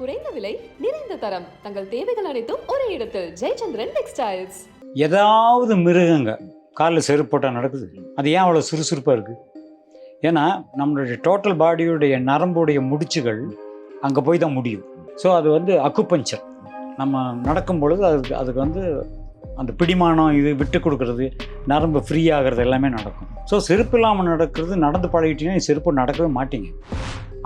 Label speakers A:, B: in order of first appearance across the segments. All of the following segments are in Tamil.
A: குறைந்த விலை நிறைந்த தரம் தங்கள் தேவைகள் அனைத்தும் ஒரே இடத்தில் ஜெயச்சந்திரன் டெக்ஸ்டைல்ஸ்.
B: ஏதாவது மிருகங்க காலில் செருப்பு போட்டால் நடக்குது. அது ஏன் அவ்வளோ சுறுசுறுப்பாக இருக்குது? ஏன்னா நம்மளுடைய டோட்டல் பாடியுடைய நரம்புடைய முடிச்சுகள் அங்கே போய் தான் முடியும். ஸோ அது வந்து அக்குபஞ்சர். நம்ம நடக்கும் பொழுது அதுக்கு வந்து அந்த பிடிமானம் இது விட்டு கொடுக்கறது, நரம்பு ஃப்ரீ ஆகிறது எல்லாமே நடக்கும். ஸோ செருப்பு இல்லாமல் நடக்கிறது, நடந்து பழகிட்டீங்கன்னா செருப்பு நடக்கவே மாட்டீங்க.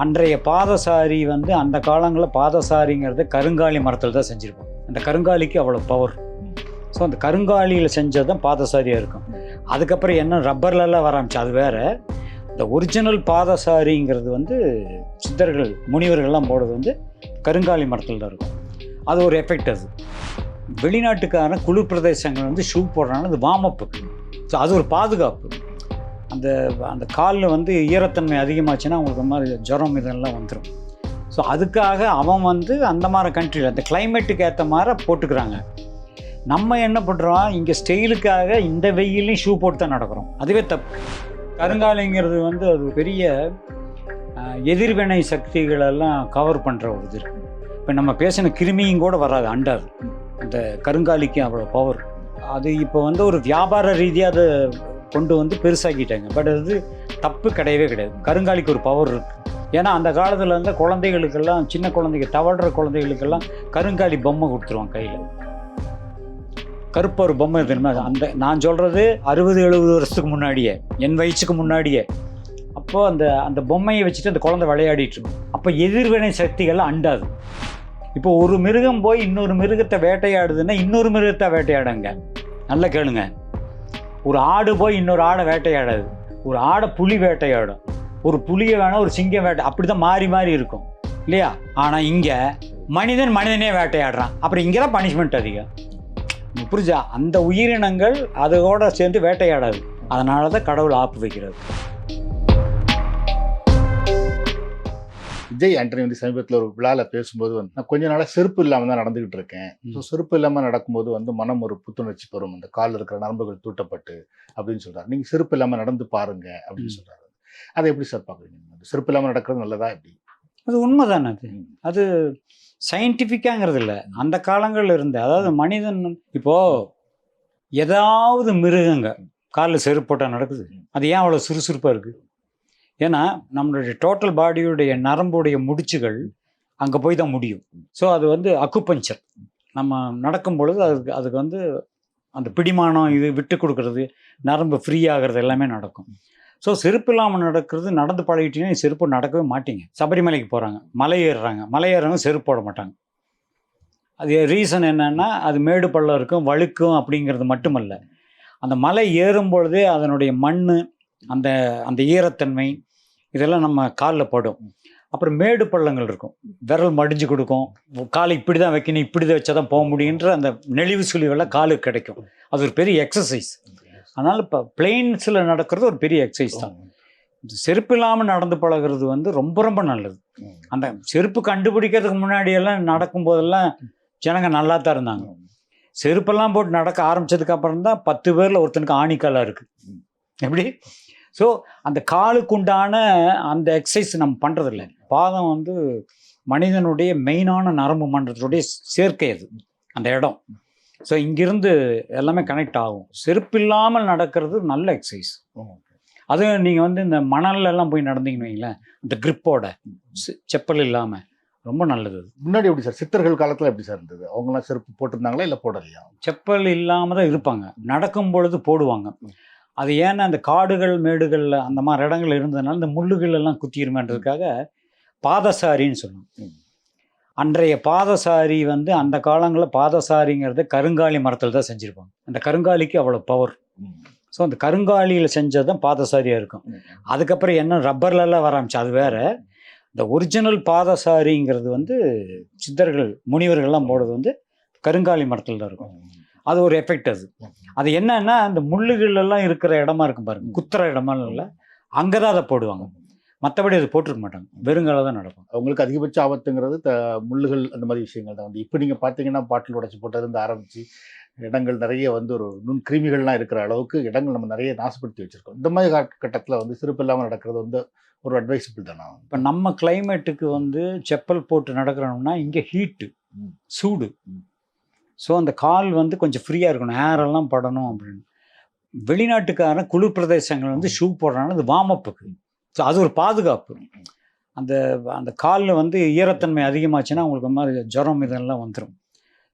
B: அன்றைய பாதசாரி வந்து அந்த காலங்களில் பாதசாரிங்கிறது கருங்காலி மரத்தில் தான் செஞ்சுருப்பாங்க. அந்த கருங்காலிக்கு அவ்வளோ பவர். ஸோ அந்த கருங்காலியில் செஞ்சது தான் பாதசாரியாக இருக்கும். அதுக்கப்புறம் என்ன ரப்பர்லலாம் வர ஆரம்பிச்சு, அது வேறு. இந்த ஒரிஜினல் பாதசாரிங்கிறது வந்து சித்தர்கள் முனிவர்கள்லாம் போடுறது வந்து கருங்காலி மரத்தில் தான் இருக்கும். அது ஒரு எஃபெக்ட். அது வெளிநாட்டுக்காரன் குளிர் பிரதேசங்கள் வந்து ஷூ போடுறாங்கன்னா அது வார்மப்புக்கு. ஸோ அது ஒரு பாதுகாப்பு. அந்த அந்த காலில் வந்து ஈரத்தன்மை அதிகமாச்சுன்னா அவங்களுக்கு மாதிரி ஜுரம் இதெல்லாம் வந்துடும். ஸோ அதுக்காக அவன் வந்து அந்த மாதிரி கண்ட்ரியில் அந்த கிளைமேட்டுக்கு ஏற்ற மாதிரி போட்டுக்கிறாங்க. நம்ம என்ன பண்ணுறோம், இங்கே ஸ்டைலுக்காக இந்த வெயிலையும் ஷூ போட்டு தான் நடக்கிறோம். அதுவே தப்பு. கருங்காலிங்கிறது வந்து அது பெரிய எதிர்வினை சக்திகளெல்லாம் கவர் பண்ணுற ஒரு இது இருக்குது. இப்போ நம்ம பேசின கிருமியும் கூட வராது, அண்டாது. அந்த கருங்காலிக்கு அவ்வளோ பவர். அது இப்போ வந்து ஒரு வியாபார ரீதியாக அதை கொண்டு வந்து பெருசாக்கிட்டாங்க. பட் அது தப்பு கிடையவே கிடையாது. கருங்காலிக்கு ஒரு பவர் இருக்குது. ஏன்னா அந்த காலத்தில் வந்து குழந்தைகளுக்கெல்லாம், சின்ன குழந்தைங்க தவழ்கிற குழந்தைகளுக்கெல்லாம் கருங்காலி பொம்மை கொடுத்துருவாங்க கையில். கருப்பு ஒரு பொம்மை தெரியுமா? அந்த நான் சொல்கிறது 60-70 வருஷத்துக்கு முன்னாடியே, என் வயசுக்கு முன்னாடியே. அப்போது அந்த பொம்மையை வச்சுட்டு அந்த குழந்தை விளையாடிட்டு இருக்கும். அப்போ எதிர்வினை சக்திகள்லாம் அண்டாது. இப்போ ஒரு மிருகம் போய் இன்னொரு மிருகத்தை வேட்டையாடுதுன்னா இன்னொரு மிருகத்தை வேட்டையாடுங்க. நல்லா கேளுங்க. ஒரு ஆடு போய் இன்னொரு ஆடை வேட்டையாடாது. ஒரு ஆடை புலி வேட்டையாடும். ஒரு புலியை வேணால் ஒரு சிங்கம் அப்படி தான் மாறி மாறி இருக்கும் இல்லையா? ஆனால் இங்கே மனிதன் மனிதனே வேட்டையாடுறான். அப்புறம் இங்கே தான் பனிஷ்மெண்ட் அதிகம். புரிஞ்சா? அந்த உயிரினங்கள் அதோட சேர்ந்து வேட்டையாடாது. அதனால தான் கடவுள் ஆப்பு வைக்கிறது.
C: விஜய் ஆண்டனி வந்து சமீபத்தில் ஒரு விழாவில் பேசும்போது வந்து, நான் கொஞ்ச நாளாக செருப்பு இல்லாமல் தான் நடந்துகிட்டு இருக்கேன். ஸோ செருப்பு இல்லாமல் நடக்கும்போது வந்து மனம் ஒரு புத்துணர்ச்சி பெறும், அந்த காலில் இருக்கிற நரம்புகள் தூட்டப்பட்டு அப்படின்னு சொல்கிறார். நீங்கள் செருப்பு இல்லாமல் நடந்து பாருங்க அப்படின்னு சொல்கிறாரு. அதை எப்படி சார் பார்க்குறீங்க? செருப்பு இல்லாமல் நடக்கிறது நல்லதா எப்படி?
B: அது உண்மைதானே. அது சயின்டிஃபிக்காங்கிறது இல்லை, அந்த காலங்களில் இருந்து. அதாவது மனிதன் இப்போது ஏதாவது மிருகங்க காலில் செருப்பு போட்டால் நடக்குது. அது ஏன் அவ்வளோ சுறுசுறுப்பாக இருக்குது? ஏன்னா நம்மளுடைய டோட்டல் பாடியுடைய நரம்புடைய முடிச்சுகள் அங்கே போய் தான் முடியும். ஸோ அது வந்து அக்குபஞ்சர். நம்ம நடக்கும் பொழுது அதுக்கு வந்து அந்த பிடிமானம் இது விட்டு கொடுக்கறது, நரம்பு ஃப்ரீ ஆகிறது எல்லாமே நடக்கும். ஸோ செருப்பு இல்லாமல் நடக்கிறது, நடந்து பழகிட்டீங்கன்னா செருப்பு நடக்கவே மாட்டீங்க. சபரிமலைக்கு போகிறாங்க, மலை ஏறுறாங்க, மலை ஏறவங்க செருப்பு போட மாட்டாங்க. அது ரீசன் என்னென்னா, அது மேடு பள்ளம் இருக்கும், வழுக்கும் அப்படிங்கிறது மட்டுமல்ல. அந்த மலை ஏறும் பொழுதே அதனுடைய மண், அந்த அந்த ஈரத்தன்மை இதெல்லாம் நம்ம காலில் படும். அப்புறம் மேடு பள்ளங்கள் இருக்கும், விரல் மடிஞ்சு கொடுக்கும். காலை இப்படி தான் வைக்கணும், இப்படி தான் வச்சா தான் போக முடியுன்ற அந்த நெளிவு சுழிவெல்லாம் காலுக்கு கிடைக்கும். அது ஒரு பெரிய எக்ஸசைஸ். அதனால் இப்போ பிளெயின்ஸில் நடக்கிறது ஒரு பெரிய எக்ஸசைஸ் தான். செருப்பு இல்லாமல் நடந்து பழகிறது வந்து ரொம்ப ரொம்ப நல்லது. அந்த செருப்பு கண்டுபிடிக்கிறதுக்கு முன்னாடியெல்லாம் நடக்கும்போதெல்லாம் ஜனங்க நல்லா தான் இருந்தாங்க. செருப்பெல்லாம் போட்டு நடக்க ஆரம்பித்ததுக்கு அப்புறம் தான் 10 பேரில் ஒருத்தனுக்கு ஆணிக்காலாக இருக்குது. எப்படி? ஸோ அந்த காலுக்குண்டான அந்த எக்ஸசைஸ் நம்ம பண்ணுறதில்ல. பாதம் வந்து மனிதனுடைய மெயினான நரம்பு மன்றத்துடைய சேர்க்கை. அது அந்த இடம். ஸோ இங்கிருந்து எல்லாமே கனெக்ட் ஆகும். செருப்பு இல்லாமல் நடக்கிறது நல்ல எக்ஸசைஸ். அது நீங்கள் வந்து இந்த மணல்லாம் போய் நடந்தீங்கன்னு வைங்களேன், அந்த கிரிப்போட, செப்பல் இல்லாமல், ரொம்ப நல்லது. அது
C: முன்னாடி எப்படி சார், சித்தர்கள் காலத்தில் எப்படி சார் இருந்தது? அவங்களாம் செருப்பு போட்டிருந்தாங்களா இல்லை போடலையா?
B: செப்பல் இல்லாமல் தான் இருப்பாங்க. நடக்கும் பொழுது போடுவாங்க. அது ஏன்னா அந்த காடுகள் மேடுகளில் அந்த மாதிரி இடங்கள் இருந்ததுனால இந்த முள்ளுகள் எல்லாம் குத்திருமன்றதுக்காக பாதசாரின்னு சொல்லுவோம். அன்றைய பாதசாரி வந்து அந்த காலங்களில் பாதசாரிங்கிறது கருங்காலி மரத்தில் தான் செஞ்சுருப்பாங்க. அந்த கருங்காலிக்கு அவ்வளோ பவர். ஸோ அந்த கருங்காலியில் செஞ்சது தான் பாதசாரியாக இருக்கும். அதுக்கப்புறம் என்ன ரப்பர்லலாம் வர ஆரம்பிச்சு, அது வேறு. இந்த ஒரிஜினல் பாதசாரிங்கிறது வந்து சித்தர்கள் முனிவர்கள்லாம் போடுறது வந்து கருங்காலி மரத்தில் தான் இருக்கும். அது ஒரு எஃபெக்ட். அது என்னன்னா, அந்த முள்ளுகளெல்லாம் இருக்கிற இடமா இருக்கும் பாருங்க, குத்துற இடமெல்லாம் இல்லை, அங்கே தான் அதை போடுவாங்க. மற்றபடி அது போட்டிருக்க மாட்டாங்க, வெறுங்கால தான் நடக்கும்.
C: அவங்களுக்கு அதிகபட்ச ஆபத்துங்கிறது முள்ளுகள் அந்த மாதிரி விஷயங்கள் தான். வந்து இப்போ நீங்கள் பார்த்தீங்கன்னா பாட்டில் உடைச்சி போட்டதுலேருந்து ஆரம்பித்து இடங்கள் நிறைய வந்து ஒரு நுண்கிருமிகள்லாம் இருக்கிற அளவுக்கு இடங்கள் நம்ம நிறைய நாசப்படுத்தி வச்சுருக்கோம். இந்த மாதிரி காலகட்டத்தில் வந்து செருப்பு இல்லாமல் நடக்கிறது வந்து ஒரு அட்வைசபிள் தானா?
B: இப்போ நம்ம கிளைமேட்டுக்கு வந்து செப்பல் போட்டு நடக்கிறோம்னா இங்கே ஹீட்டு, சூடு. ஸோ அந்த கால் வந்து கொஞ்சம் ஃப்ரீயாக இருக்கணும், ஏரெல்லாம் படணும் அப்படின்னு. வெளிநாட்டுக்காரன் குளிர் பிரதேசங்கள் வந்து ஷூ போடுறாங்கன்னா அது வார்மப்புக்கு. ஸோ அது ஒரு பாதுகாப்பு. அந்த அந்த காலில் வந்து ஈரத்தன்மை அதிகமாச்சுன்னா உங்களுக்கு மாதிரி ஜுரம் இதெல்லாம் வந்துடும்.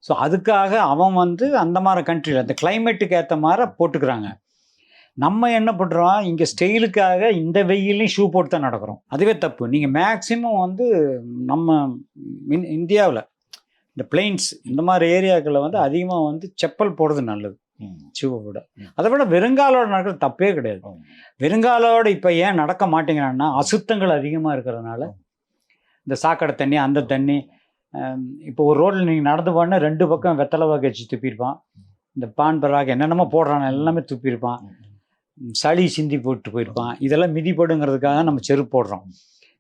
B: ஸோ அதுக்காக அவன் வந்து அந்த மாதிரி கண்ட்ரியில் அந்த கிளைமேட்டுக்கு ஏற்ற மாதிரி போட்டுக்கிறாங்க. நம்ம என்ன பண்ணுறோம், இங்கே ஸ்டைலுக்காக இந்த வெயிலையும் ஷூ போட்டு தான் நடக்கிறோம். அதுவே தப்பு. நீங்கள் மேக்ஸிமம் வந்து நம்ம இந்தியாவில் இந்த பிளெயின்ஸ் இந்த மாதிரி ஏரியாக்களில் வந்து அதிகமாக வந்து செப்பல் போடுறது நல்லது ஷூவை விட. அதை விட வெறுங்காலோட நடக்கிறது தப்பே கிடையாது. வெறுங்காலோட இப்போ ஏன் நடக்க மாட்டேங்கிறான்னா அசுத்தங்கள் அதிகமாக இருக்கிறதுனால இந்த சாக்கடை தண்ணி அந்த தண்ணி. இப்போ ஒரு ரோட்டில் நீங்கள் நடந்து போனால் 2 பக்கம் வெத்தலை வகை வச்சு துப்பியிருப்பான், இந்த பான் பராக என்னென்னமோ போடுறான் எல்லாமே துப்பியிருப்பான், சளி சிந்தி போட்டு போயிருப்பான். இதெல்லாம் மிதிப்படுங்கிறதுக்காக நம்ம செருப்பு போடுறோம்,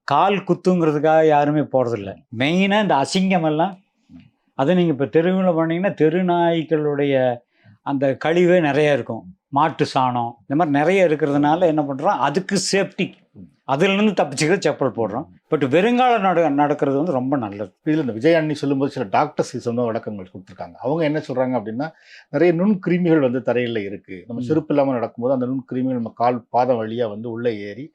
B: கால் குத்துங்கிறதுக்காக யாருமே போடுறதில்ல. மெயினாக இந்த அசிங்கம் எல்லாம் அது நீங்கள் இப்போ தெருவில் போனீங்கன்னா தெருநாய்களுடைய அந்த கழிவே நிறைய இருக்கும், மாட்டு சாணம் இந்த மாதிரி நிறைய இருக்கிறதுனால என்ன பண்ணுறோம், அதுக்கு சேஃப்டி அதுலேருந்து தப்பிச்சுக்கிற செப்பல் போடுறோம். பட் வெறுங்கால நடக்கிறது வந்து ரொம்ப நல்லது.
C: இதில் இந்த விஜய் அண்ணி சொல்லும்போது சில டாக்டர்ஸ் சொன்ன விளக்கங்கள் கொடுத்துருக்காங்க. அவங்க என்ன சொல்கிறாங்க அப்படின்னா, நிறைய நுண்கிருமிகள் வந்து தரையில் இருக்குது. நம்ம செருப்பு இல்லாமல் நடக்கும்போது அந்த நுண்கிருமிகள் நம்ம கால் பாதம் வழியாக வந்து உள்ளே ஏறி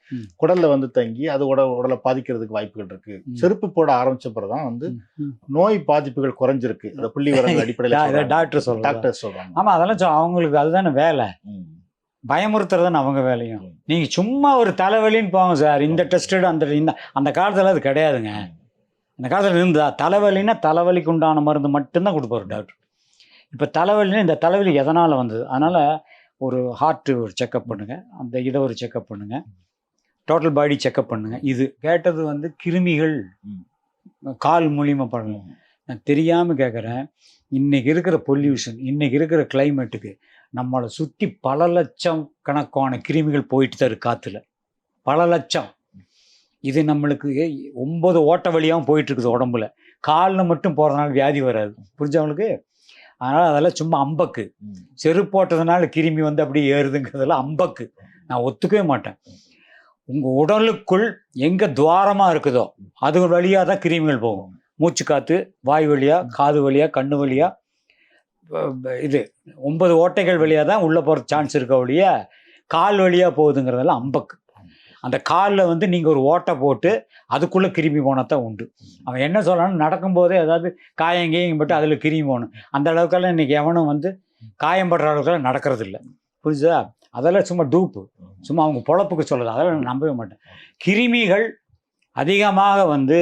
C: குடலில் வந்து தங்கி அது உடலை பாதிக்கிறதுக்கு வாய்ப்புகள் இருக்குது. செருப்பு போட ஆரம்பிச்சப்பறம் தான் வந்து நோய் பாதிப்புகள் குறைஞ்சிருக்கு. அந்த புள்ளி வரங்கள் அடிப்படையில் டாக்டர் சொல்கிறாங்க.
B: ஆமாம், அதெல்லாம் அவங்களுக்கு அதுதானே வேலை, பயமுறுத்துறது தானே அவங்க வேலையும். நீங்கள் சும்மா ஒரு தலைவலின்னு போங்க சார், இந்த டெஸ்டட் அந்த காலத்தில் அது கிடையாதுங்க. அந்த காலத்தில் இருந்தா தலைவலின்னா தலைவலிக்கு உண்டான மருந்து மட்டும்தான் கொடுப்பாரு டாக்டர். இப்போ தலைவலின்னா இந்த தலைவலி எதனால் வந்தது, அதனால் ஒரு ஹார்ட்டு ஒரு செக்கப் பண்ணுங்கள், அந்த இதை ஒரு செக்கப் பண்ணுங்கள், டோட்டல் பாடி செக்கப் பண்ணுங்கள். இது கேட்டது வந்து கிருமிகள் கால் மூலியமாக பண்ணணும். நான் தெரியாமல் கேட்குறேன், இன்றைக்கி இருக்கிற பொல்யூஷன், இன்றைக்கி இருக்கிற கிளைமேட்டுக்கு நம்மளை சுற்றி பல லட்சம் கணக்கான கிருமிகள் போயிட்டு தான் இருக்கு காற்றுல, பல லட்சம். இது நம்மளுக்கு 9 ஓட்ட வழியாகவும் போயிட்டுருக்குது உடம்புல. காலில் மட்டும் போகிறதுனால வியாதி வராது, புரிஞ்சவங்களுக்கு. அதனால் அதெல்லாம் சும்மா அம்பக்கு. செருப்பு போட்டதுனால கிருமி வந்து அப்படியே ஏறுதுங்கிறதெல்லாம் அம்பக்கு. நான் ஒத்துக்கவே மாட்டேன். உங்கள் உடலுக்குள் எங்கே துவாரமாக இருக்குதோ அது வழியாக தான் கிருமிகள் போகும். மூச்சு காற்று வாய் வழியாக, காது வழியாக, கண்ணு வழியாக, இது 9 ஓட்டைகள் வழியாக தான் உள்ளே போகிற சான்ஸ் இருக்க ஒழிய கால் வழியாக போகுதுங்கிறதெல்லாம் அம்பக்கு. அந்த காலில் வந்து நீங்கள் ஒரு ஓட்டை போட்டு அதுக்குள்ளே கிருமி போனால் தான் உண்டு. அவன் என்ன சொல்லணும், நடக்கும்போதே ஏதாவது காயங்கேயும் போட்டு அதில் கிருமி போகணும். அந்த அளவுக்கெல்லாம் இன்றைக்கி எவனும் வந்து காயம்படுற அளவுக்கெல்லாம் நடக்கிறது இல்லை, புரிஞ்சுதா? அதெல்லாம் சும்மா டூப்பு, சும்மா அவங்க பொழப்புக்கு சொல்லுது. அதெல்லாம் நான் நம்பவே மாட்டேன். கிருமிகள் அதிகமாக வந்து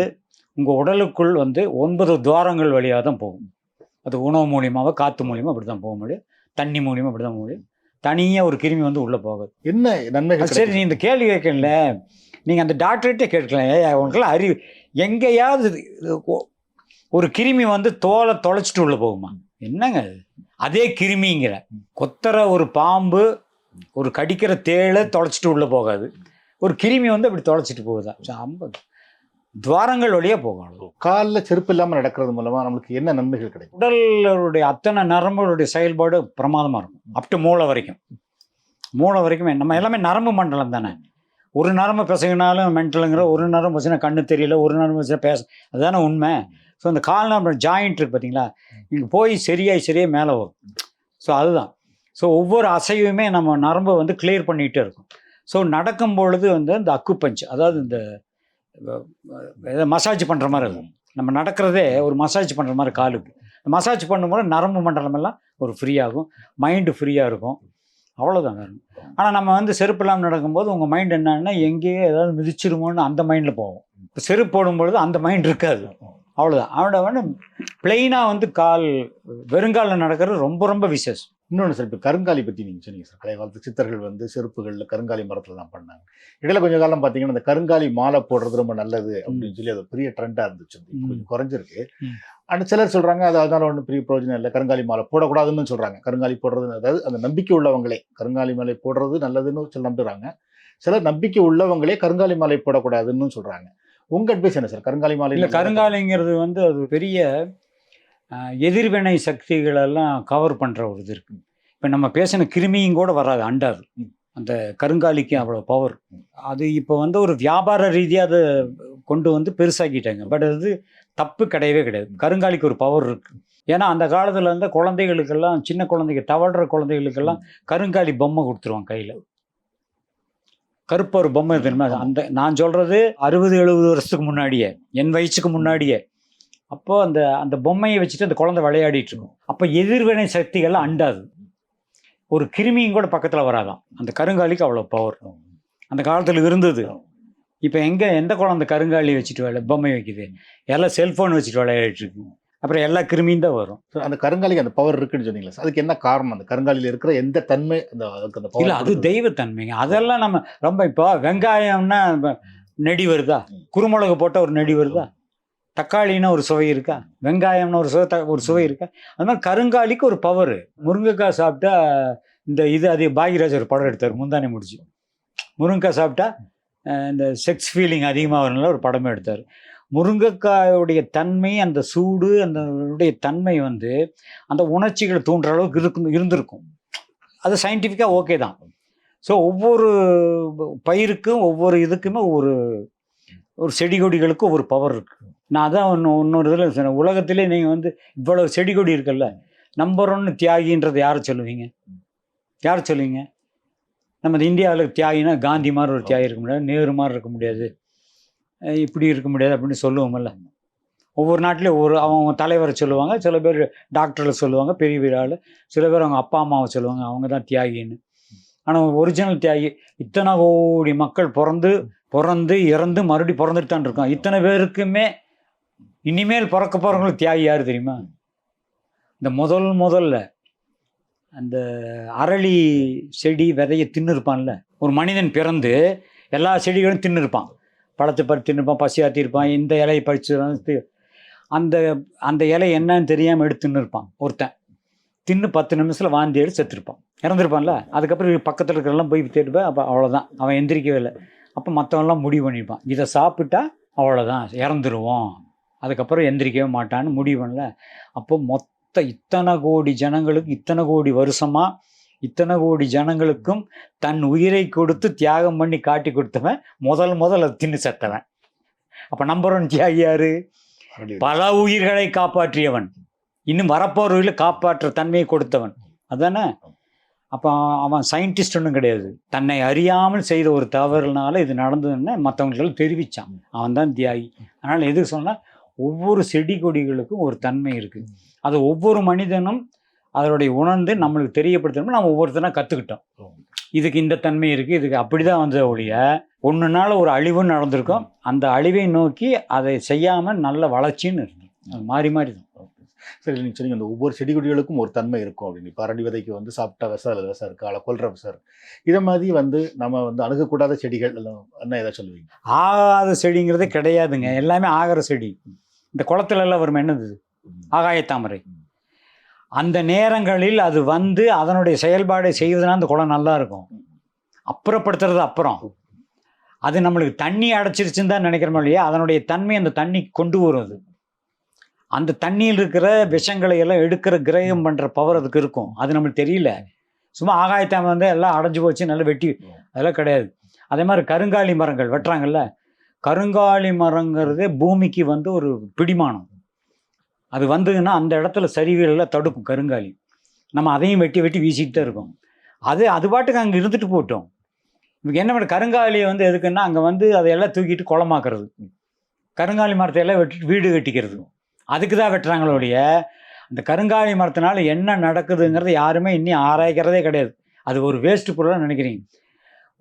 B: உங்கள் உடலுக்குள் வந்து 9 துவாரங்கள் வழியாக தான் போகும். அது உணவு மூலியமாக, காற்று மூலியமாக அப்படி தான் போக முடியும், தண்ணி மூலியமாக அப்படி தான் போக முடியும். தனியாக ஒரு கிருமி வந்து உள்ளே போகாது.
C: என்ன நன்மைகள்?
B: சரி, நீ இந்த கேள்வி கேட்கல, நீங்கள் அந்த டாக்டர்கிட்டே கேட்கலாம். உங்களுக்கெல்லாம் அறிவு, எங்கேயாவது ஒரு கிருமி வந்து தோலை தொலைச்சிட்டு உள்ளே போகுமா? என்னங்க அதே கிருமிங்கிற கொத்துற ஒரு பாம்பு, ஒரு கடிக்கிற தேளை தொலைச்சிட்டு உள்ளே போகாது. ஒரு கிருமி வந்து அப்படி தொலைச்சிட்டு போகுதா? 50 துவாரங்கள் வழியாக போகணும். காலில்
C: செருப்பு இல்லாமல் நடக்கிறது மூலமாக நம்மளுக்கு என்ன நன்மைகள் கிடைக்கும்?
B: உடலுடைய அத்தனை நரம்புகளுடைய செயல்பாடு பிரமாதமாக இருக்கும். அப் டு மூளை வரைக்கும். மூளை வரைக்கும் நம்ம எல்லாமே நரம்பு மண்டலம் தானே. ஒரு நரம்பு பிசைனாலும் மென்டலுங்கிற, ஒரு நரம்பு வச்சுன்னா கண்ணு தெரியல, ஒரு நரம்பு வச்சுன்னா பேச, அதுதானே உண்மை. ஸோ அந்த கால் நரம்பு ஜாயிண்ட் இருக்குது பார்த்தீங்களா, இங்கே போய் சரியாக மேலே வரும். ஸோ அதுதான். ஸோ ஒவ்வொரு அசைவுமே நம்ம நரம்பை வந்து கிளியர் பண்ணிகிட்டே இருக்கும். ஸோ நடக்கும் பொழுது வந்து இந்த அக்குப்பஞ்ச், அதாவது இந்த மசாஜ் பண்ணுற மாதிரி இருக்கும். நம்ம நடக்கிறதே ஒரு மசாஜ் பண்ணுற மாதிரி காலுக்கு. மசாஜ் பண்ணும்போது நரம்பு மண்டலம் எல்லாம் ஒரு ஃப்ரீயாகும், மைண்டு ஃப்ரீயாக இருக்கும். அவ்வளோதான் வேறு. ஆனால் நம்ம வந்து செருப்பு இல்லாமல் நடக்கும்போது உங்கள் மைண்ட் என்னன்னா எங்கேயோ ஏதாவது மிதிச்சிருமோன்னு அந்த மைண்டில் போகும். இப்போ செருப்பு போடும்பொழுது அந்த மைண்ட் இருக்காது. அவ்வளோதான். அவனோட வந்து பிளெயினாக வந்து கால் வெறுங்காலில் நடக்கிறது ரொம்ப ரொம்ப விசேஷம்.
C: இன்னொன்று சார், இப்போ கருங்காலி பற்றி நீங்கள் சொன்னீங்க சார். பழைய காலத்து சித்தர்கள் வந்து செருப்புகளில் கருங்காலி மரத்தில் தான் பண்ணாங்க. இடையில கொஞ்சம் காலம் பார்த்தீங்கன்னா இந்த கருங்காலி மாலை போடுறது ரொம்ப நல்லது அப்படின்னு சொல்லி அது பெரிய ட்ரெண்டாக இருந்துச்சு. கொஞ்சம் குறைஞ்சிருக்கு. ஆனால் சிலர் சொல்கிறாங்க அது அதனால ஒன்றும் பெரிய பிரயோஜனம் இல்லை, கருங்காலி மாலை போடக்கூடாதுன்னு சொல்கிறாங்க. கருங்காலி போடுறது, அதாவது அந்த நம்பிக்கை உள்ளவங்களே கருங்காலி மாலை போடுறது நல்லதுன்னு சில நம்புகிறாங்க. சிலர் நம்பிக்கை உள்ளவங்களே கருங்காலி மாலை போடக்கூடாதுன்னு சொல்கிறாங்க. உங்கள் அட்வைஸ் என்ன சார்? கருங்காலி மாலை
B: இல்லை, கருங்காலிங்கிறது வந்து அது பெரிய எதிர்வினை சக்திகளெல்லாம் கவர் பண்ணுற ஒரு இது இருக்குது. இப்போ நம்ம பேசின கிருமியும் கூட வராது, அண்டாது. அந்த கருங்காலிக்கு அவ்வளோ பவர். அது இப்போ வந்து ஒரு வியாபார ரீதியாக அதை கொண்டு வந்து பெருசாக்கிட்டாங்க. பட் அது தப்பு கிடையவே கிடையாது. கருங்காலிக்கு ஒரு பவர் இருக்குது. ஏன்னா அந்த காலத்தில் இருந்த குழந்தைகளுக்கெல்லாம், சின்ன குழந்தைங்க, தவழ்கிற குழந்தைகளுக்கெல்லாம் கருங்காலி பொம்மை கொடுத்துருவாங்க கையில். கருப்பு ஒரு பொம்மை தெரியுமா? அந்த நான் சொல்கிறது 60-70 வருஷத்துக்கு முன்னாடியே, என் வயசுக்கு முன்னாடியே. அப்போ அந்த அந்த பொம்மையை வச்சுட்டு அந்த குழந்தை விளையாடிட்டு இருக்கும். அப்போ எதிர்வினை சக்திகள்லாம் அண்டாது. ஒரு கிருமியும் கூட பக்கத்தில் வராதான். அந்த கருங்காலிக்கு அவ்வளோ பவர் அந்த காலத்தில் இருந்தது. இப்போ எந்த குழந்தை கருங்காலி வச்சுட்டு பொம்மை வைக்குது? எல்லாம் செல்ஃபோன் வச்சுட்டு விளையாடிட்டு இருக்கு. அப்புறம் எல்லா கிருமியும் தான் வரும்.
C: அந்த கருங்காலிக்கு அந்த பவர் இருக்குன்னு சொன்னீங்களா? அதுக்கு என்ன காரணம்? அந்த கருங்காலியில் இருக்கிற எந்த தன்மை
B: இல்லை, அது தெய்வத்தன்மைங்க. அதெல்லாம் நம்ம ரொம்ப இப்போ வெங்காயம்னா நெடி வருதா? குருமிளகு போட்டால் ஒரு நெடி வருதா? தக்காளின்னா ஒரு சுவை இருக்கா? வெங்காயம்னா ஒரு சுவை இருக்கா? அது மாதிரி கருங்காலிக்கு ஒரு பவர். முருங்கைக்காய் சாப்பிட்டா அது பாக்யராஜ் ஒரு படம் எடுத்தார் முந்தானே முடிச்சு. முருங்கைக்காய் சாப்பிட்டா இந்த செக்ஸ் ஃபீலிங் அதிகமாக வரனால ஒரு படமே எடுத்தார். முருங்கைக்காயோடைய தன்மை, அந்த சூடு, அந்த தன்மை வந்து அந்த உணர்ச்சிகளை தூண்டுற அளவுக்கு இருந்திருக்கும். அது சயின்டிஃபிக்காக ஓகே தான். ஸோ ஒவ்வொரு பயிருக்கும் ஒவ்வொரு இதுக்குமே ஒரு செடி கொடிகளுக்கும் ஒரு பவர் இருக்குது. நான் அதான் இன்னொரு இதில் சொன்னேன், உலகத்திலே நீங்கள் வந்து இவ்வளோ செடி கொடி இருக்குல்ல, நம்பர் 1 தியாகின்றது யாரை சொல்லுவீங்க? நம்ம இந்தியாவில் தியாகினா காந்தி மாதிரி ஒரு தியாகி இருக்க முடியாது, நேரு மாதிரி இருக்க முடியாது, இப்படி இருக்க முடியாது அப்படின்னு சொல்லுவோம்ல. ஒவ்வொரு நாட்டிலையும் அவங்க தலைவரை சொல்லுவாங்க. சில பேர் டாக்டரை சொல்லுவாங்க, பெரிய வீரால். சில பேர் அவங்க அப்பா அம்மாவை சொல்லுவாங்க, அவங்க தான் தியாகின்னு. ஆனால் ஒரிஜினல் தியாகி இத்தனை கோடி மக்கள் பிறந்து இறந்து மறுபடியும் பிறந்துட்டு தான் இருக்கோம். இத்தனை பேருக்குமே இனிமேல் பிறக்க போகிறவங்களுக்கு தியாகி யார் தெரியுமா? இந்த முதல்ல அந்த அரளி செடி விதையை தின்னுருப்பான்ல. ஒரு மனிதன் பிறந்து எல்லா செடிகளும் தின்னுருப்பான். பழத்தை பறித்து தின்னுருப்பான், பசியாற்றிருப்பான், இந்த இலையை பறித்து அந்த இலை என்னன்னு தெரியாமல் எடுத்து தின்னுருப்பான். ஒருத்தன் தின்னு 10 நிமிஷத்தில் வாந்தி எடுத்து செத்துருப்பான், இறந்துருப்பான்ல. அதுக்கப்புறம் பக்கத்தில் இருக்கிறெல்லாம் போய் தேடுப்பேன். அப்போ அவ்வளோதான், அவன் எந்திரிக்கவே இல்லை. அப்போ மற்றவன்லாம் முடிவு பண்ணியிருப்பான், இதை சாப்பிட்டா அவ்வளோதான் இறந்துருவோம், அதுக்கப்புறம் எந்திரிக்கவே மாட்டான்னு முடிவு பண்ணல. அப்போ இத்தனை கோடி ஜனங்களுக்கு, இத்தனை கோடி வருஷமாக இத்தனை கோடி ஜனங்களுக்கும் தன் உயிரை கொடுத்து தியாகம் பண்ணி காட்டி கொடுத்தவன் முதல் அதை தின்னு செத்தவன். அப்போ நம்பர் 1 தியாகி யாரு? பல உயிர்களை காப்பாற்றியவன், இன்னும் வரப்போர்வையில் காப்பாற்ற தன்மையை கொடுத்தவன், அதானே? அப்போ அவன் சயின்டிஸ்ட் ஒன்றும் கிடையாது. தன்னை அறியாமல் செய்த ஒரு தவறுனால இது நடந்ததுன்னு மற்றவங்களுக்கு தெரிவித்தான். அவன் தான் தியாகி. அதனால் எதுக்கு சொன்னால், ஒவ்வொரு செடி கொடிகளுக்கும் ஒரு தன்மை இருக்குது. அது ஒவ்வொரு மனிதனும் அதனுடைய உணர்ந்து நம்மளுக்கு தெரியப்படுத்தணும். நம்ம ஒவ்வொருத்தரும் கற்றுக்கிட்டோம், இதுக்கு இந்த தன்மை இருக்குது, இதுக்கு அப்படி தான் வந்தது ஒழிய ஒன்றுனால ஒரு அழிவுன்னு நடந்திருக்கும். அந்த அழிவை நோக்கி அதை செய்யாமல் நல்ல வளர்ச்சின்னு இருக்கு. அது மாறி தான்.
C: சரி, நீங்கள் சொன்னீங்க அந்த ஒவ்வொரு செடி கொடிகளுக்கும் ஒரு தன்மை இருக்கும் அப்படின்னு. இப்போ அரளி விதைக்கு வந்து சாப்பிட்டா விஷம் இருக்குது, அதை கொல்ற விஷம் இருக்குது. இதை மாதிரி நம்ம அணுகக்கூடாத செடிகள் என்ன எதாவது சொல்லுவீங்க?
B: ஆகாத செடிங்கிறதே கிடையாதுங்க, எல்லாமே ஆகிற செடி. இந்த குளத்துல எல்லாம் வரும், என்னது? ஆகாயத்தாமரை. அந்த நேரங்களில் அது வந்து அதனுடைய செயல்பாடை செய்வதுனா அந்த குளம் நல்லா இருக்கும். அப்புறப்படுத்துறது அப்புறம் அது நம்மளுக்கு தண்ணி அடைச்சிருச்சுன்னு தான் நினைக்கிறோம் இல்லையா? அதனுடைய தன்மை அந்த தண்ணி கொண்டு வரும். அந்த தண்ணியில் இருக்கிற விஷங்களை எல்லாம் எடுக்கிற கிரகம் பண்ணுற பவர் அதுக்கு இருக்கும். அது நம்மளுக்கு தெரியல. சும்மா ஆகாயத்தாமரை வந்து எல்லாம் அடைஞ்சு போச்சு, நல்லா வெட்டி, அதெல்லாம் கிடையாது. அதே மாதிரி கருங்காலி மரங்கள் வெட்டுறாங்கல்ல, கருங்காலி மரங்கிறது பூமிக்கு வந்து ஒரு பிடிமானம். அது வந்ததுன்னா அந்த இடத்துல சரிவுகளில் தடுக்கும் கருங்காலி. நம்ம அதையும் வெட்டி வீசிக்கிட்டு தான் இருக்கோம். அது பாட்டுக்கு அங்கே இருந்துட்டு போட்டோம். இவங்க என்ன பண்ண, கருங்காலியை வந்து எதுக்குன்னா அங்கே வந்து அதையெல்லாம் தூக்கிட்டு குளமாக்குறது, கருங்காலி மரத்தை எல்லாம் வெட்டிட்டு வீடு கட்டிக்கிறது, அதுக்கு தான் வெட்டுறாங்களோடைய. அந்த கருங்காலி மரத்தினால என்ன நடக்குதுங்கிறது யாருமே இன்னும் ஆராய்கிறதே கிடையாது. அது ஒரு வேஸ்ட் பொருளாக நினைக்கிறீங்க.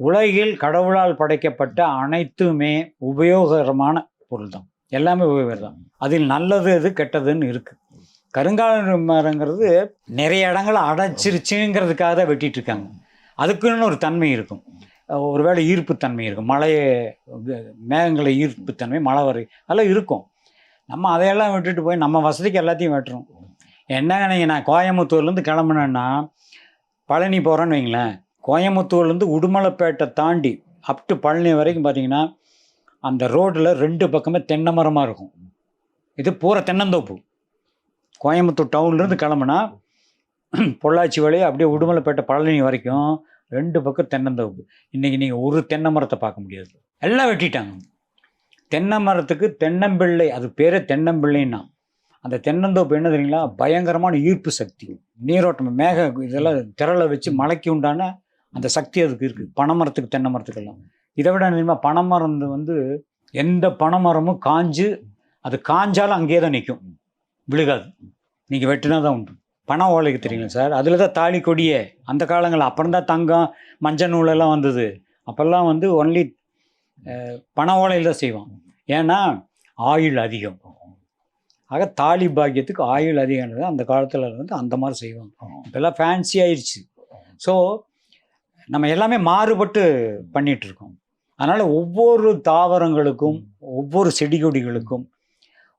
B: உலகில் கடவுளால் படைக்கப்பட்ட அனைத்துமே உபயோகரமான பொருள் தான், எல்லாமே உபயோகம் தான். அதில் நல்லது எது கெட்டதுன்னு இருக்குது. கருங்காலி மரங்கிறது நிறைய இடங்களை அடைச்சிருச்சுங்கிறதுக்காக தான் வெட்டிட்டு இருக்காங்க. அதுக்குன்னு ஒரு தன்மை இருக்கும், ஒருவேளை ஈர்ப்புத்தன்மை இருக்கும், மேகங்களை ஈர்ப்புத்தன்மை, மழை வரை அதெல்லாம் இருக்கும். நம்ம அதையெல்லாம் விட்டுட்டு போய் நம்ம வசதிக்கு எல்லாத்தையும் வெட்டுறோம். என்னங்க, நீங்கள் நான் கோயம்புத்தூர்லேருந்து கிளம்புனேன்னா பழனி போகிறேன்னு வைங்களேன், கோயம்புத்தூர்லேருந்து உடுமலைப்பேட்டை தாண்டி அப் டு பழனி வரைக்கும் பார்த்தீங்கன்னா அந்த ரோட்டில் 2 பக்கமே தென்னை மரமாக இருக்கும். இது பூரா தென்னந்தோப்பு. கோயம்புத்தூர் டவுன்லேருந்து கிளம்புனா பொள்ளாச்சி வழியாக அப்படியே உடுமலைப்பேட்டை பழனி வரைக்கும் 2 பக்கம் தென்னந்தோப்பு. இன்னைக்கு நீங்கள் ஒரு தென்னை மரத்தை பார்க்க முடியாது, எல்லாம் வெட்டிட்டாங்க. தென்னை மரத்துக்கு தென்னம்பிள்ளை, அது பேரே தென்னம்பிள்ளைன்னா. அந்த தென்னந்தோப்பு என்ன தெரியுங்களா, பயங்கரமான ஈர்ப்பு சக்தி, நீரோட்டம், மேக இதெல்லாம் திரளை வச்சு மலைக்கு உண்டான அந்த சக்தி அதுக்கு இருக்குது. பனைமரத்துக்கு தென்னை மரத்துக்கெல்லாம். இதை விட தெரியுமா, பனைமரம் வந்து எந்த பனைமரமும் காஞ்சு, அது காஞ்சாலும் அங்கேயே தான் நிற்கும், விழுகாது. நீங்கள் வெட்டினா தான் உண்டு. பனை ஓலைக்கு தெரியுங்களா சார், அதில் தான் தாலி கொடியே அந்த காலங்களில். அப்புறம் தான் தங்கம் மஞ்சள் நூலெல்லாம் வந்தது. அப்போல்லாம் வந்து ஒன்லி பனை ஓலையில் தான் செய்வான். ஏன்னா ஆயுள் அதிகம். ஆக தாலி பாக்கியத்துக்கு ஆயுள் அதிகம்ன்றது அந்த காலத்தில் வந்து அந்த மாதிரி செய்வாங்க. இப்போல்லாம் ஃபேன்சி ஆயிடுச்சு. ஸோ நம்ம எல்லாமே மாறுபட்டு பண்ணிகிட்டு இருக்கோம். அதனால் ஒவ்வொரு தாவரங்களுக்கும், ஒவ்வொரு செடி கொடிகளுக்கும்,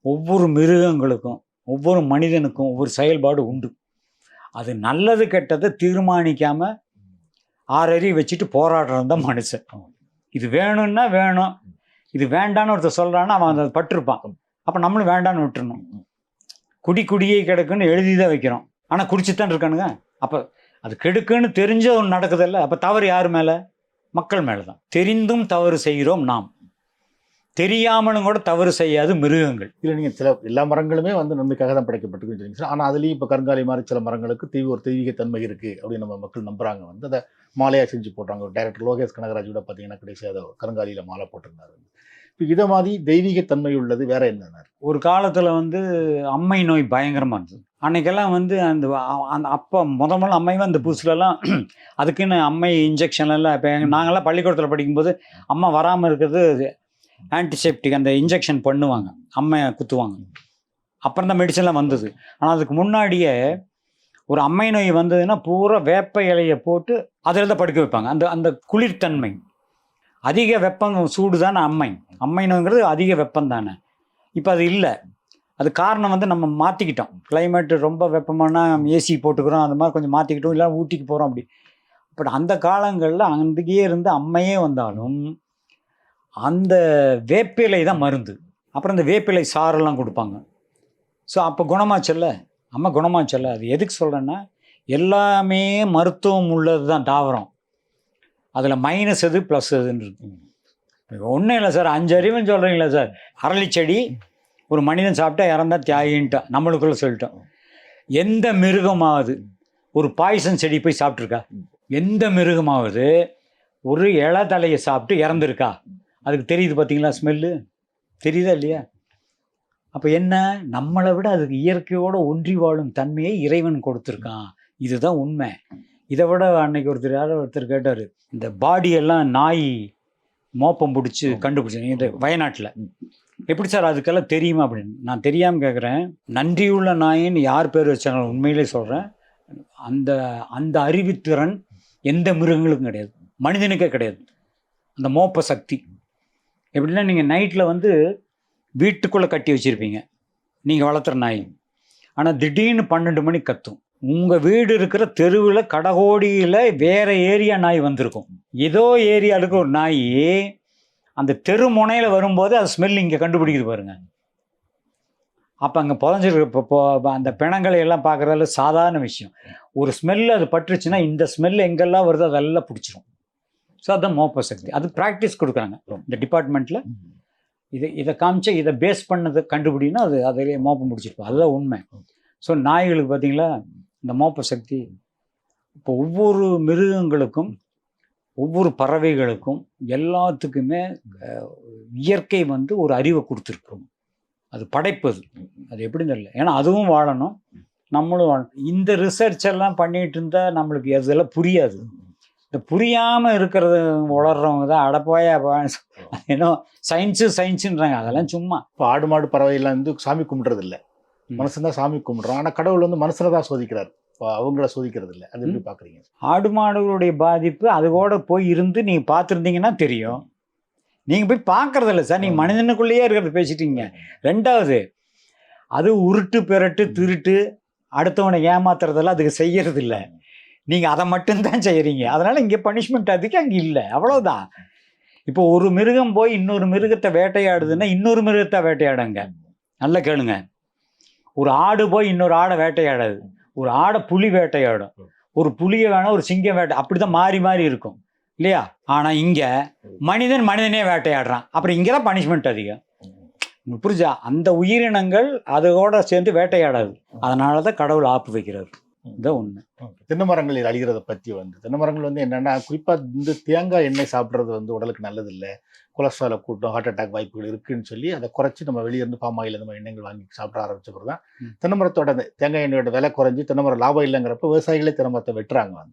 B: ஒவ்வொரு மிருகங்களுக்கும், ஒவ்வொரு மனிதனுக்கும் ஒவ்வொரு செயல்பாடு உண்டு. அது நல்லது கெட்டதை தீர்மானிக்காமல் 6 அடி வச்சுட்டு போராடுறது தான் மனுஷன். இது வேணும்னா வேணும், இது வேண்டான்னு ஒருத்தர் சொல்கிறான்னா அவன் அதை பட்டிருப்பான். அப்போ நம்மளும் வேண்டான்னு விட்டுறணும். குடியை கிடக்குன்னு எழுதி தான் வைக்கிறோம், ஆனால் குடிச்சுத்தான் இருக்கானுங்க. அப்போ அது கெடுக்குன்னு தெரிஞ்ச ஒன்று நடக்குதில்ல. அப்போ தவறு யார் மேலே? மக்கள் மேலே தான். தெரிந்தும் தவறு செய்கிறோம் நாம், தெரியாமலும் கூட தவறு செய்யாது மிருகங்கள்.
C: இல்லை, நீங்கள் சில எல்லா மரங்களுமே வந்து நன்மைக்காக தான் படைக்கப்பட்டிருக்குன்னு சொல்லிங்க சார். ஆனால் அதுலேயும் இப்போ கருங்காலி மாதிரி சில மரங்களுக்கு ஒரு தெய்வீக தன்மை இருக்குது அப்படின்னு நம்ம மக்கள் நம்புறாங்க. வந்து அதை மாலையாக செஞ்சு போடுறாங்க. டைரக்டர் லோகேஷ் கனகராஜ் கூட பார்த்தீங்கன்னா கடைசி அதை கருங்காலியில் மாலை போட்டிருந்தாரு. இப்போ இதை மாதிரி தெய்வீக தன்மை உள்ளது வேற என்ன?
B: ஒரு காலத்தில் வந்து அம்மை நோய் பயங்கரமாக இருந்தது. அன்னைக்கெல்லாம் வந்து அந்த அப்போ முதல்ல அம்மையும் அந்த புதுசுலலாம் அதுக்குன்னு அம்மை இன்ஜெக்ஷன்லாம். இப்போ நாங்கள்லாம் பள்ளிக்கூடத்தில் படிக்கும்போது அம்மா வராமல் இருக்கிறது ஆன்டிசெப்டிக் அந்த இன்ஜெக்ஷன் பண்ணுவாங்க, அம்மையை குத்துவாங்க. அப்புறம் தான் மெடிசன்லாம் வந்தது. ஆனால் அதுக்கு முன்னாடியே ஒரு அம்மை நோய் வந்ததுன்னா பூரா வேப்ப இலையை போட்டு அதில் தான் படுக்க வைப்பாங்க. அந்த அந்த குளிர்தன்மை, அதிக வெப்பம் சூடு தானே அம்மை நோய்ங்கிறது அதிக வெப்பம் தானே. இப்போ அது இல்லை. அது காரணம் வந்து நம்ம மாற்றிக்கிட்டோம். கிளைமேட்டு ரொம்ப வெப்பமானா ஏசி போட்டுக்கிறோம், அந்த மாதிரி கொஞ்சம் மாற்றிக்கிட்டோம், இல்லை ஊட்டிக்கு போகிறோம் அப்படி. பட் அந்த காலங்களில் அங்கேயே இருந்து அம்மையே வந்தாலும் அந்த வேப்பிலை தான் மருந்து. அப்புறம் இந்த வேப்பிலை சாரெல்லாம் கொடுப்பாங்க. ஸோ அப்போ குணமாச்சல்ல, அம்மா குணமாச்சல்ல. அது எதுக்கு சொல்கிறேன்னா, எல்லாமே மருத்துவம் உள்ளது தான் தாவரம். அதில் மைனஸ் எது ப்ளஸ் எதுன்னு இருக்கு. ஒன்றும் இல்லை சார், 5 அறிவுன்னு சொல்கிறீங்களா சார். அரளி செடி ஒரு மனிதன் சாப்பிட்டா இறந்தா தியாகின்ட்டான், நம்மளுக்குள்ளே சொல்லிட்டோம். எந்த மிருகமாவது ஒரு பாய்சன் செடி போய் சாப்பிட்ருக்கா? எந்த மிருகமாவது ஒரு இலை தலையை சாப்பிட்டு இறந்துருக்கா? அதுக்கு தெரியுது பார்த்தீங்களா, ஸ்மெல்லு தெரியுதா இல்லையா? அப்போ என்ன, நம்மளை விட அதுக்கு இயற்கையோடு ஒன்றி வாழும் தன்மையை இறைவன் கொடுத்துருக்கான். இதுதான் உண்மை. இதை விட அன்னைக்கு ஒருத்தர் கேட்டார், இந்த பாடியெல்லாம் நாய் மோப்பம் பிடிச்சி கண்டுபிடிச்சேன் இந்த வயநாட்டில். எப்படி சார் அதுக்கெல்லாம் தெரியுமா அப்படின்னு. நான் தெரியாமல் கேட்குறேன். நன்றியுள்ள நாயின்னு யார் பேர் வச்சாங்க, உண்மையிலே சொல்கிறேன். அந்த அந்த அறிவுத்திறன் எந்த மிருகங்களுக்கும் கிடையாது, மனிதனுக்கே கிடையாது. அந்த மோப்ப சக்தி எப்படின்னா, நீங்கள் நைட்டில் வந்து வீட்டுக்குள்ளே கட்டி வச்சுருப்பீங்க நீங்கள் வளர்த்துற நாய், ஆனால் திடீர்னு 12 மணிக்கு கத்தும். உங்கள் வீடு இருக்கிற தெருவில் கடகோடியில் வேறு ஏரியா நாய் வந்திருக்கும். ஏதோ ஏரியாவுக்கு ஒரு நாய் அந்த தெரு முனையில் வரும்போது அது ஸ்மெல் இங்கே கண்டுபிடிக்குது பாருங்கள். அப்போ அங்கே புதஞ்சிருக்க அந்த பிணங்களை எல்லாம் பார்க்குறதுல சாதாரண விஷயம். ஒரு ஸ்மெல்லு அது பட்டுருச்சுன்னா இந்த ஸ்மெல் எங்கெல்லாம் வருதோ அதெல்லாம் பிடிச்சிரும். ஸோ அதுதான் மோப்ப சக்தி. அது ப்ராக்டிஸ் கொடுக்குறாங்க இந்த டிபார்ட்மெண்ட்டில். இதை காமிச்சா இதை பேஸ் பண்ணதை கண்டுபிடினா அது அதிலே மோப்பம் பிடிச்சிருப்போம். அதுதான் உண்மை. ஸோ நாய்களுக்கு பார்த்தீங்களா இந்த மோப்ப சக்தி. இப்போ ஒவ்வொரு மிருகங்களுக்கும் ஒவ்வொரு பறவைகளுக்கும் எல்லாத்துக்குமே இயற்கை வந்து ஒரு அறிவை கொடுத்துருக்கோம். அது படைப்பது, அது எப்படின்னு தெரியல. ஏன்னா அதுவும் வாழணும், நம்மளும் வாழணும். இந்த ரிசர்ச் எல்லாம் பண்ணிகிட்டு இருந்தால் நம்மளுக்கு அதெல்லாம் புரியாது. இந்த புரியாமல் இருக்கிறது வளர்றவங்க தான் அடப்போயா ஏன்னோ சயின்ஸுன்றாங்க. அதெல்லாம் சும்மா.
C: இப்போ ஆடு மாடு பறவையெல்லாம் வந்து சாமி கும்பிட்றது இல்லை, மனுஷன் தான் சாமி கும்பிட்றான். ஆனால் கடவுள் வந்து மனுஷனை தான் சோதிக்கிறார், அவங்கள சோதிக்கிறது இல்லை. அது எப்படி பார்க்குறீங்க?
B: ஆடு மாடுகளுடைய பாதிப்பு அது கூட போய் இருந்து நீங்கள் பார்த்துருந்தீங்கன்னா தெரியும். நீங்கள் போய் பார்க்குறதில்ல சார், நீங்கள் மனிதனுக்குள்ளேயே இருக்கிறத பேசிட்டீங்க. 2வது, அது உருட்டு பெரட்டு திருட்டு அடுத்தவனை ஏமாத்துறதெல்லாம் அதுக்கு செய்யறது இல்லை. நீங்கள் அதை மட்டும்தான் செய்கிறீங்க. அதனால் இங்கே பனிஷ்மெண்ட் அதுக்கு அங்கே இல்லை, அவ்வளோதான். இப்போ ஒரு மிருகம் போய் இன்னொரு மிருகத்தை வேட்டையாடுதுன்னா இன்னொரு மிருகத்தை வேட்டையாடுங்க. நல்லா கேளுங்க. ஒரு ஆடு போய் இன்னொரு ஆடை வேட்டையாடாது. ஒரு ஆடை புலி வேட்டையாடும், ஒரு புலியை வேணா ஒரு சிங்கம் வேட்டை அப்படிதான் மாறி மாறி இருக்கும் இல்லையா? ஆனா இங்க மனிதன் மனிதனே வேட்டையாடுறான். அப்புறம் இங்கதான் பனிஷ்மெண்ட் அதிகம். உங்களுக்கு புரிஞ்சா? அந்த உயிரினங்கள் அதோட சேர்ந்து வேட்டையாடாது. அதனாலதான் கடவுள் ஆப்பு வைக்கிறார். இதான் ஒண்ணு.
C: தென்னை மரங்கள் அழிகிறத பத்தி தென்னை மரங்கள் என்னன்னா குறிப்பா இந்த தேங்காய் எண்ணெய் சாப்பிட்றது உடலுக்கு நல்லது இல்லை, கொலஸ்ட்ராலை கூட்டம், ஹார்ட் அட்டாக் வாய்ப்புகள் இருக்குன்னு சொல்லி அதை குறைச்சி நம்ம வெளியே இருந்து பாம் ஆயில் இந்த மாதிரி எண்ணெய்கள் வாங்கி சாப்பிட ஆரம்பிச்சப்பறம் தான் தென்னை மரத்தோட தேங்காய் எண்ணெயோட விலை குறைஞ்சி தென்னை மரம் லாபம் இல்லைங்கிறப்ப விவசாயிகளே தென்னை மரத்தை வெட்டுறாங்க.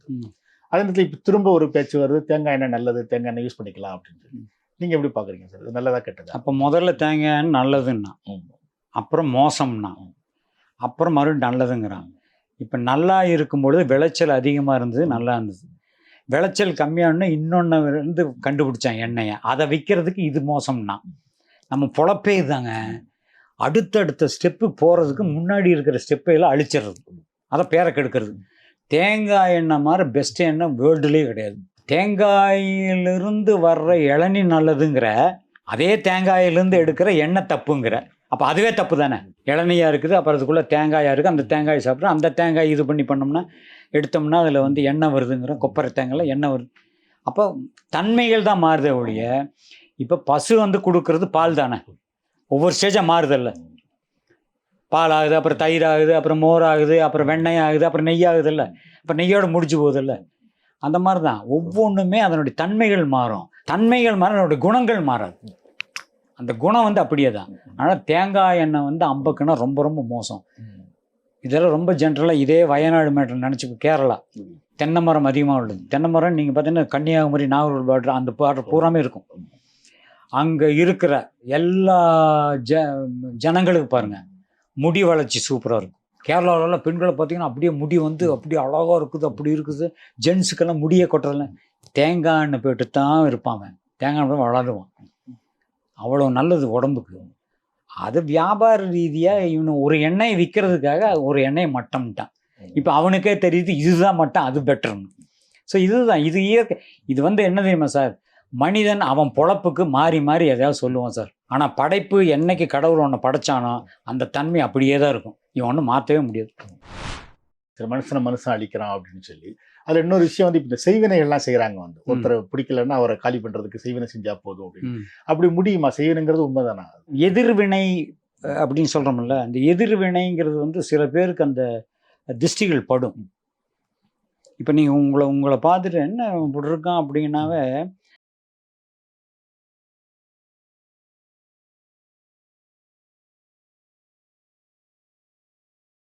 C: அதே நேரத்தில் இப்போ திரும்ப ஒரு பேச்சு வருது, தேங்காய் எண்ணெய் நல்லது, தேங்காய் எண்ணெய் யூஸ் பண்ணிக்கலாம் அப்படின்னு சொல்லி. நீங்க எப்படி பாக்குறீங்க சார்? இது நல்லதா கெட்டதா?
B: அப்போ முதல்ல தேங்காய் எண்ணெய் நல்லதுன்னா, அப்புறம் மோசம்னா, அப்புறம் மறுபடியும் நல்லதுங்கிறாங்க. இப்போ நல்லா இருக்கும்பொழுது விளைச்சல் அதிகமாக இருந்தது, நல்லா இருந்தது. விளைச்சல் கம்மியானு இன்னொன்று வந்து கண்டுபிடிச்சான் எண்ணெயை, அதை விற்கிறதுக்கு இது மோசம்னா. நம்ம பொழப்பே இதுதாங்க. அடுத்தடுத்த ஸ்டெப்பு போகிறதுக்கு முன்னாடி இருக்கிற ஸ்டெப்பையெல்லாம் அழிச்சிடுறது, அதை பேரை கெடுக்கிறது. தேங்காய் எண்ணெய் மாதிரி பெஸ்ட் எண்ணெய் வேர்ல்டுலேயே கிடையாது. தேங்காயிலிருந்து வர்ற இளநீ நல்லதுங்கிற, அதே தேங்காயிலிருந்து எடுக்கிற எண்ணெய் தப்புங்கிற. அப்போ அதுவே தப்பு தானே? இளநியாக இருக்குது, அப்புறம் அதுக்குள்ளே தேங்காயாக இருக்குது, அந்த தேங்காயை சாப்பிட்றோம், அந்த தேங்காய் இது பண்ணி பண்ணோம்னா எடுத்தோம்னா அதில் வந்து எண்ணெய் வருதுங்கிற. கொப்பரை தேங்காயில் எண்ணெய் வருது. அப்போ தன்மைகள் தான் மாறுதே ஒழிய, இப்போ பசு வந்து கொடுக்கறது பால் தானே, ஒவ்வொரு ஸ்டேஜாக மாறுதில்ல. பால் ஆகுது, அப்புறம் தயிர் ஆகுது, அப்புறம் மோர் ஆகுது, அப்புறம் வெண்ணெய் ஆகுது, அப்புறம் நெய் ஆகுதில்ல, அப்புறம் நெய்யோடு முடிச்சு போகுதில்ல. அந்த மாதிரி தான் ஒவ்வொன்றுமே அதனுடைய தன்மைகள் மாறும். தன்மைகள் மாற அதனுடைய குணங்கள் மாறாது. அந்த குணம் வந்து அப்படியே தான். ஆனால் தேங்காய் எண்ணெய் வந்து அம்பக்குன்னா ரொம்ப ரொம்ப மோசம். இதெல்லாம் ரொம்ப ஜென்ரலாக இதே வயநாடு மேட்டர் நினச்சி. கேரளா தென்னை மரம் அதிகமாக உள்ளது. தென்னை மரம் நீங்கள் பார்த்தீங்கன்னா கன்னியாகுமரி, நாகர்கோவில் பார்டர், அந்த பார்டர் பூராமே இருக்கும். அங்கே இருக்கிற எல்லா ஜனங்களுக்கு பாருங்கள் முடி வளர்ச்சி சூப்பராக இருக்கும். கேரளாவிலலாம் பெண்களை பார்த்தீங்கன்னா அப்படியே முடி வந்து அப்படியே அழகாக இருக்குது, அப்படி இருக்குது. ஜென்ஸுக்கெல்லாம் முடியை கொட்டுறதில்ல, தேங்காய் எண்ணெய் போய்ட்டு தான் இருப்பாங்க. தேங்காய் எண்ணெய் வளருவான். அவ்வளோ நல்லது உடம்புக்கு. அது வியாபார ரீதியாக இவனு ஒரு எண்ணெயை விற்கிறதுக்காக ஒரு எண்ணெயை மட்டம்ட்டான். இப்போ அவனுக்கே தெரியுது இதுதான் மட்டம், அது பெட்டர்னு. ஸோ இதுதான் இது இயற்கை. இது வந்து என்ன தெரியுமா சார், மனிதன் அவன் பொழப்புக்கு மாறி மாறி எதையாவது சொல்லுவான் சார். ஆனால் படைப்பு என்னைக்கு கடவுள் ஒன்று படைச்சானோ அந்த தன்மை அப்படியே தான் இருக்கும். இவன் ஒன்றும் மாற்றவே முடியாது.
C: சில மனுஷன் அழிக்கிறான் அப்படின்னு சொல்லி. அதில் இன்னொரு விஷயம் இப்போ இந்த செய்வினைகள்லாம் செய்கிறாங்க. ஒருத்தரை பிடிக்கலன்னா அவரை காலி பண்ணுறதுக்கு செய்வினை செஞ்சா போதும் அப்படின்னு. அப்படி முடியுமா? செய்வினைங்கிறது உண்மைதானா?
B: எதிர்வினை அப்படின்னு சொல்கிறோம்ல, அந்த எதிர்வினைங்கிறது வந்து சில பேருக்கு அந்த திருஷ்டிகள் படும். இப்போ நீங்கள் உங்களை பார்த்துட்டு என்ன இப்படி இருக்கான் அப்படின்னாவே